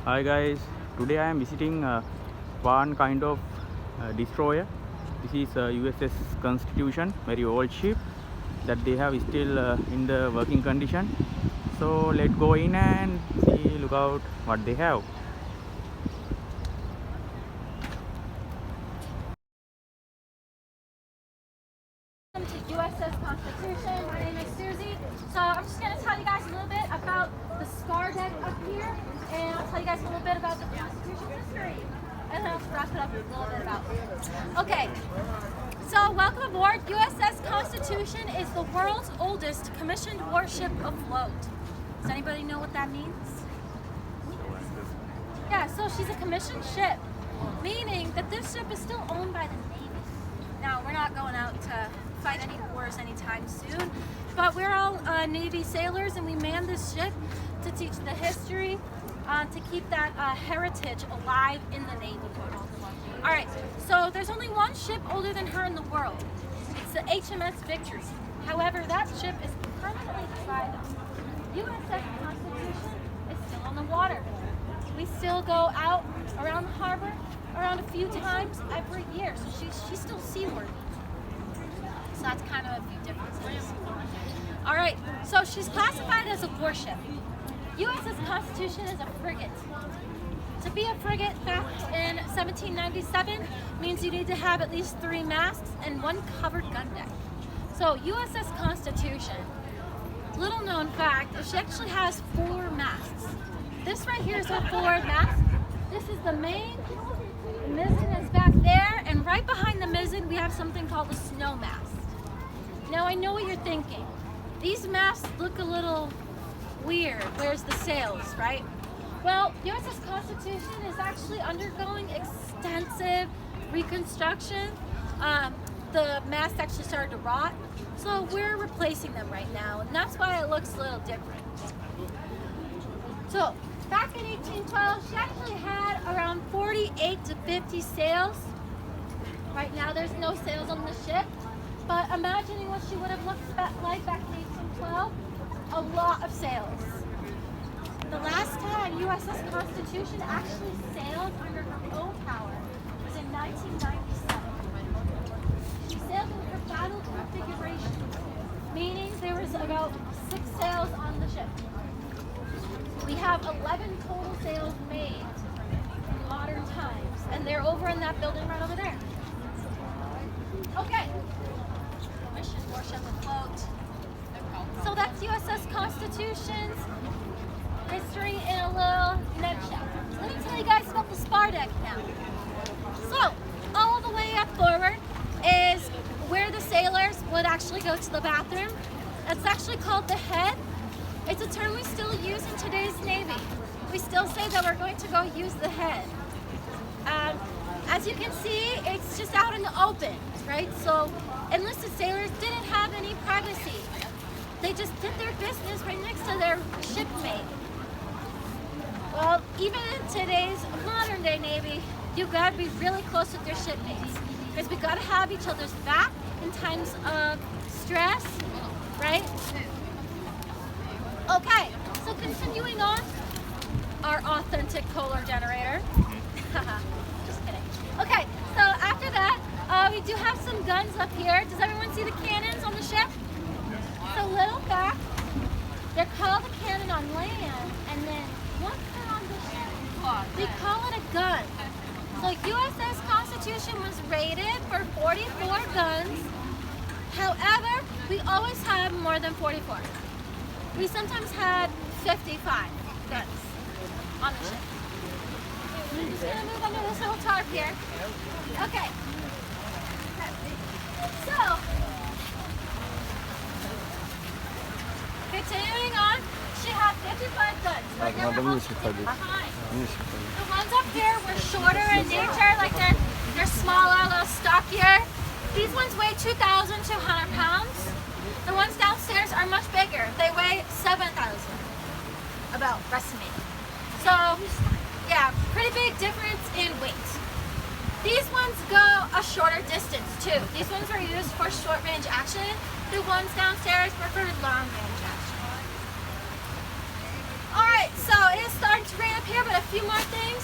Hi guys, today I am visiting one kind of destroyer. This is USS Constitution, very old ship that they have still in the working condition. So let's go in and see, look out what they have. Welcome to USS Constitution. My name is Susie. So I'm just going to tell you guys a little bit about the spar deck up here, and I'll tell you guys a little bit about the Constitution's history, and then I'll wrap it up with a little bit about it. Okay, so welcome aboard. USS Constitution is the world's oldest commissioned warship afloat. Does anybody know what that means? Yeah, so she's a commissioned ship, meaning that this ship is still owned by the Navy. Now, we're not going out to fight any wars anytime soon, but we're all Navy sailors, and we man this ship to teach the history, to keep that heritage alive in the Navy. All right, so there's only one ship older than her in the world. It's the HMS Victory. However, that ship is permanently beside us. USS Constitution is still on the water. We still go out around the harbor around a few times every year, so she's still seaworthy. So that's kind of a few differences. All right, so she's classified as a warship. USS Constitution is a frigate. To be a frigate back in 1797 means you need to have at least 3 masts and 1 covered gun deck. So USS Constitution, little known fact, is she actually has 4 masts. This right here is her forward mast. This is the main. The mizzen is back there, and right behind the mizzen we have something called a snow mast. Now I know what you're thinking. These masts look a little weird. Where's the sails, right? Well, USS Constitution is actually undergoing extensive reconstruction. The mast actually started to rot, so we're replacing them right now, and that's why it looks a little different. So, back in 1812, she actually had around 48 to 50 sails. Right now, there's no sails on the ship, but imagining what she would have looked like back in 1812, a lot of sails. The last time USS Constitution actually sailed under her own power was in 1997. She sailed in her battle configuration, meaning there was about 6 sails on the ship. We have 11 total sails made in modern times, and they're over in that building right over there. Okay. Mission warship afloat. So that's USS Constitution's history in a little nutshell. Let me tell you guys about the spar deck now. So, all the way up forward is where the sailors would actually go to the bathroom. It's actually called the head. It's a term we still use in today's Navy. We still say that we're going to go use the head. As you can see, it's just out in the open, right? So enlisted sailors didn't have any privacy. They just did their business right next to their shipmate. Well, even in today's modern day Navy, you gotta be really close with your shipmates, because we gotta have each other's back in times of stress, right? Okay, so continuing on, our authentic Kohler generator. Just kidding. Okay, so after that, we do have some guns up here. Does everyone see the cannons on the ship? So little back, they're called a cannon on land, and then once they're on the ship, we call it a gun. So USS Constitution was rated for 44 guns. However, we always have more than 44. We sometimes had 55 guns on the ship. I'm just going to move under this little tarp here. Okay. So, continuing on, she had 55 guns. Right now we're behind. The ones up here were shorter in nature, like they're smaller, a little stockier. These ones weigh 2,200 pounds. The ones downstairs are much bigger. They weigh 7,000, about estimated. So, yeah, pretty big difference in weight. These ones go a shorter distance too. These ones are used for short range action. The ones downstairs were for long range action. All right. Alright, so it is starting to rain up here, but a few more things.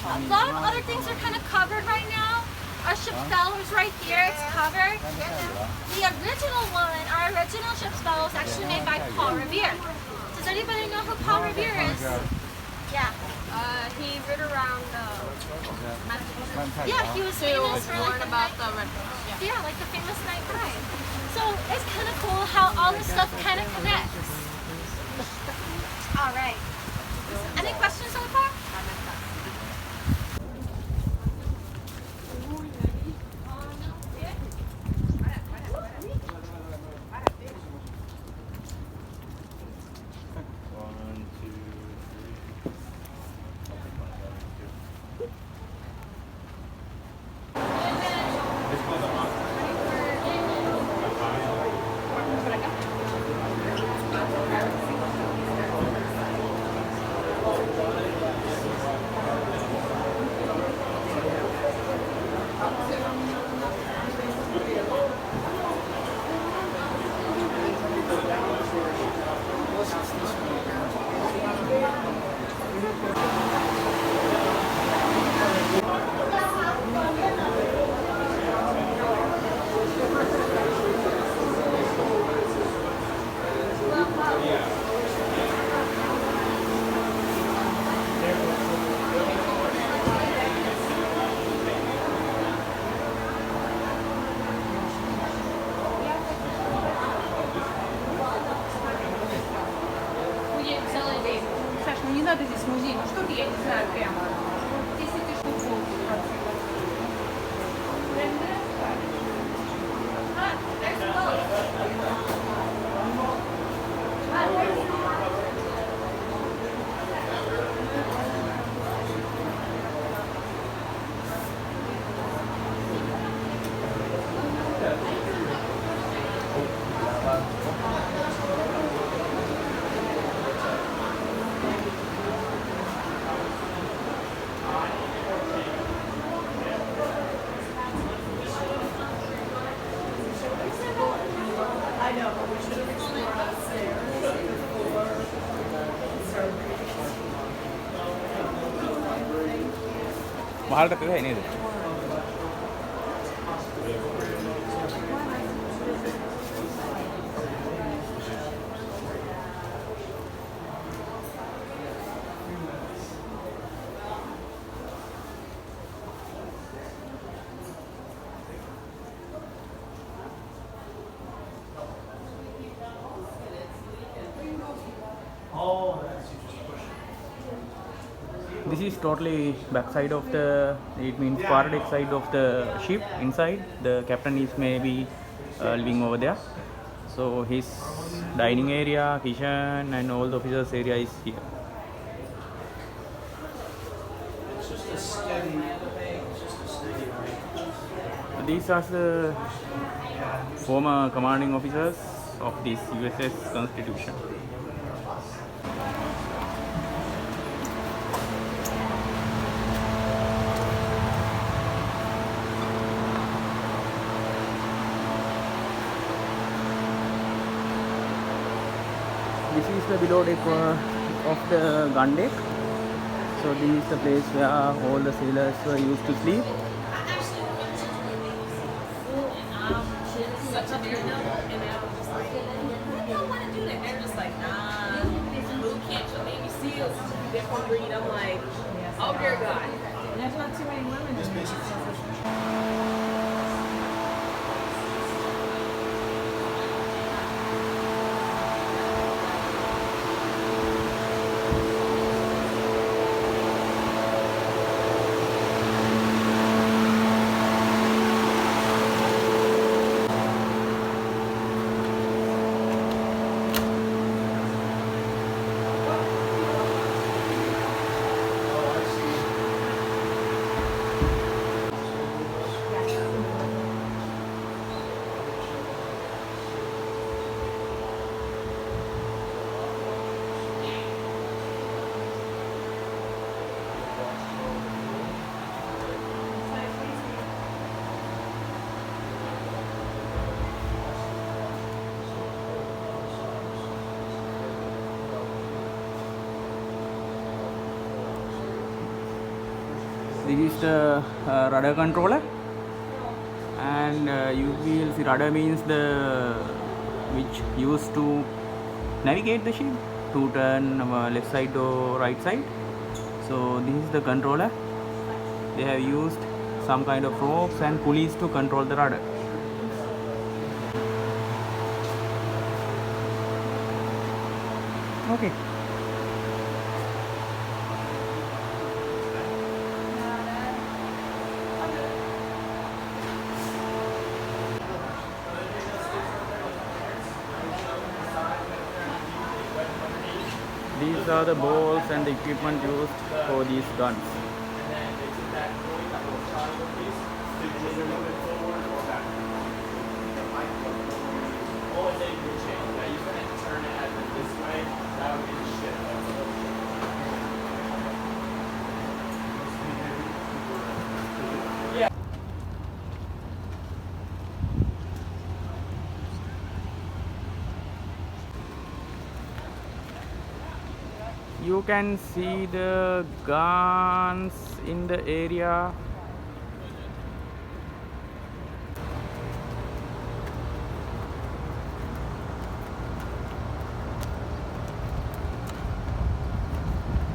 A lot of other things are kind of covered right now. Our ship's bow is right here, it's covered. The original one, our original ship's bow is actually made by Paul Revere. Does anybody know who Paul Revere is? Yeah. He rid around Yeah, he was famous for like about the red. yeah, like the famous night ride. So it's kind of cool how all this stuff kind of connects. All right. Any questions so far? Саш, ну не надо здесь музей, ну что-то я не знаю прямо. 10 тысяч штук. මහල්ට තේරෙයි නේද? This is totally back side of the, it means far deck side of the ship. Inside the captain is maybe living over there, so his dining area, kitchen and all the officers area is here. These are the former commanding officers of this USS Constitution. This is the below deck of the gun deck. So this is the place where all the sailors were used to sleep. Such a weird note, and I was just like, I don't want to do that. They're just like, nah, boot camp for Navy SEALs. They're from Reed. I'm like, oh dear God. There's not too many women. This is the rudder controller, and you will see rudder means the which used to navigate the ship to turn left side or right side. So this is the controller. They have used some kind of ropes and pulleys to control the rudder. Okay. These are the balls and the equipment used for these guns. You can see the guns in the area